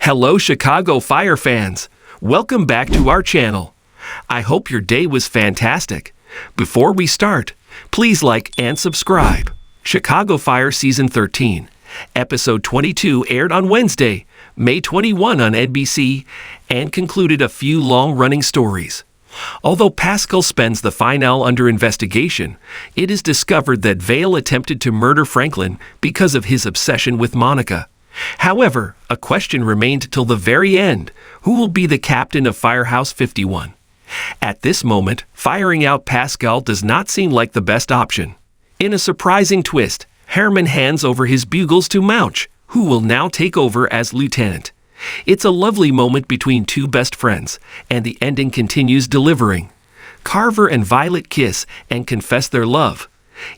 Hello, Chicago Fire fans. Welcome back to our channel. I hope your day was fantastic. Before we start, please like and subscribe. Chicago Fire Season 13, Episode 22 aired on Wednesday, May 21 on NBC, and concluded a few long-running stories. Although Pascal spends the finale under investigation, it is discovered that Vale attempted to murder Franklin because of his obsession with Monica. However, a question remained till the very end: who will be the captain of Firehouse 51? At this moment, firing out Pascal does not seem like the best option. In a surprising twist, Herrmann hands over his bugles to Mouch, who will now take over as lieutenant. It's a lovely moment between two best friends, and the ending continues delivering. Carver and Violet kiss and confess their love,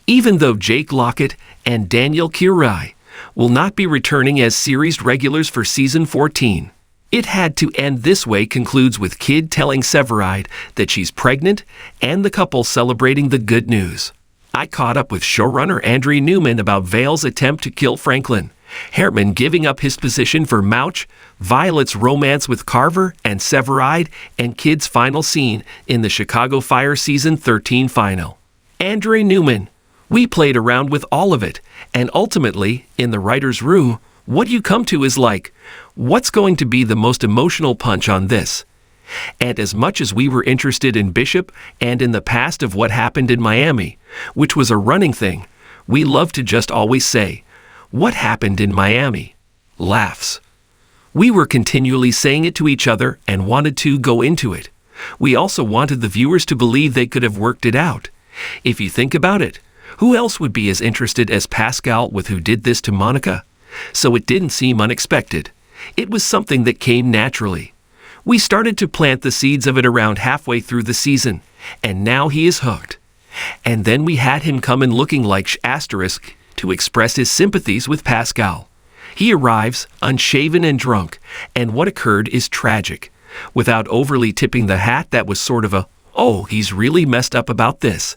even though Jake Lockett and Daniel Curie will not be returning as series regulars for Season 14. It had to end this way concludes with Kid telling Stellaride that she's pregnant and the couple celebrating the good news. I caught up with showrunner Andre Newman about Vale's attempt to kill Franklin, Herrmann giving up his position for Mouch, Violet's romance with Carver and Stellaride, and Kid's final scene in the Chicago Fire Season 13 final. Andre Newman: we played around with all of it, and ultimately, in the writer's room, what you come to is like, what's going to be the most emotional punch on this? And as much as we were interested in Bishop and in the past of what happened in Miami, which was a running thing, we love to just always say, what happened in Miami? Laughs. We were continually saying it to each other and wanted to go into it. We also wanted the viewers to believe they could have worked it out. If you think about it, who else would be as interested as Pascal with who did this to Monica? So it didn't seem unexpected. It was something that came naturally. We started to plant the seeds of it around halfway through the season, and now he is hooked. And then we had him come in looking like Asterisk to express his sympathies with Pascal. He arrives, unshaven and drunk, and what occurred is tragic. Without overly tipping the hat, that was sort of a, oh, he's really messed up about this.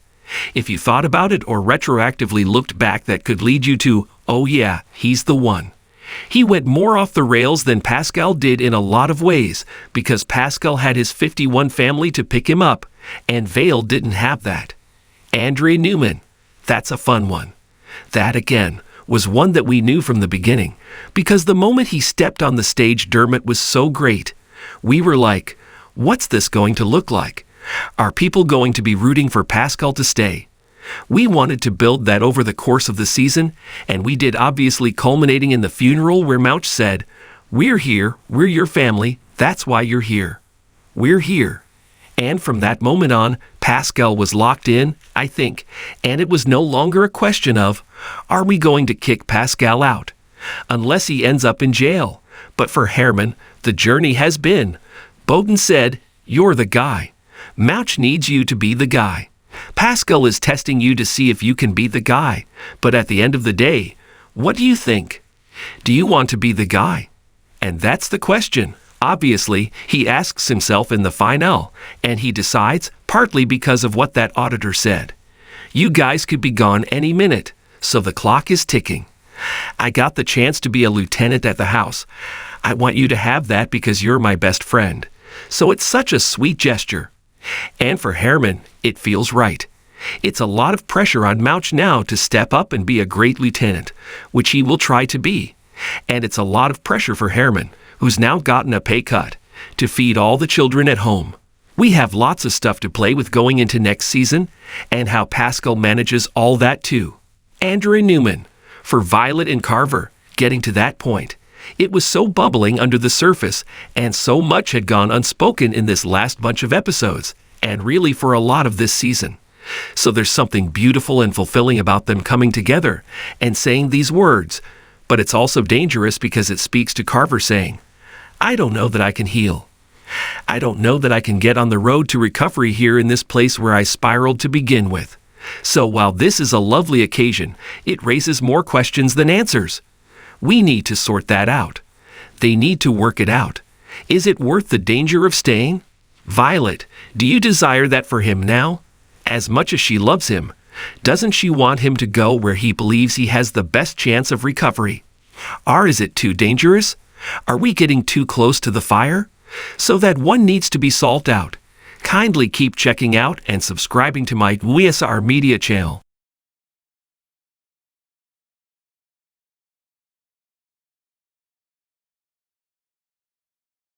If you thought about it or retroactively looked back, that could lead you to, oh yeah, he's the one. He went more off the rails than Pascal did in a lot of ways, because Pascal had his 51 family to pick him up, and Vale didn't have that. Andre Newman: that's a fun one. That, again, was one that we knew from the beginning, because the moment he stepped on the stage, Dermot was so great. We were like, what's this going to look like? Are people going to be rooting for Pascal to stay? We wanted to build that over the course of the season, and we did, obviously culminating in the funeral where Mouch said, "We're here, we're your family, that's why you're here. We're here." And from that moment on, Pascal was locked in, I think, and it was no longer a question of, are we going to kick Pascal out? Unless he ends up in jail. But for Herrmann, the journey has been. Bowden said, "You're the guy. Mouch needs you to be the guy. Pascal is testing you to see if you can be the guy. But at the end of the day, what do you think? Do you want to be the guy?" And that's the question. Obviously, he asks himself in the finale, and he decides, partly because of what that auditor said. You guys could be gone any minute, so the clock is ticking. I got the chance to be a lieutenant at the house. I want you to have that because you're my best friend. So it's such a sweet gesture. And for Herrmann, it feels right. It's a lot of pressure on Mouch now to step up and be a great lieutenant, which he will try to be. And it's a lot of pressure for Herrmann, who's now gotten a pay cut, to feed all the children at home. We have lots of stuff to play with going into next season, and how Pascal manages all that too. Andre Newman: for Violet and Carver, getting to that point. It was so bubbling under the surface, and so much had gone unspoken in this last bunch of episodes, and really for a lot of this season. So there's something beautiful and fulfilling about them coming together and saying these words, but it's also dangerous because it speaks to Carver saying, I don't know that I can heal. I don't know that I can get on the road to recovery here in this place where I spiraled to begin with. So while this is a lovely occasion, it raises more questions than answers. We need to sort that out. They need to work it out. Is it worth the danger of staying? Violet: do you desire that for him now? As much as she loves him, doesn't she want him to go where he believes he has the best chance of recovery? Or is it too dangerous? Are we getting too close to the fire? So that one needs to be salted out. Kindly keep checking out and subscribing to my VSR Media channel.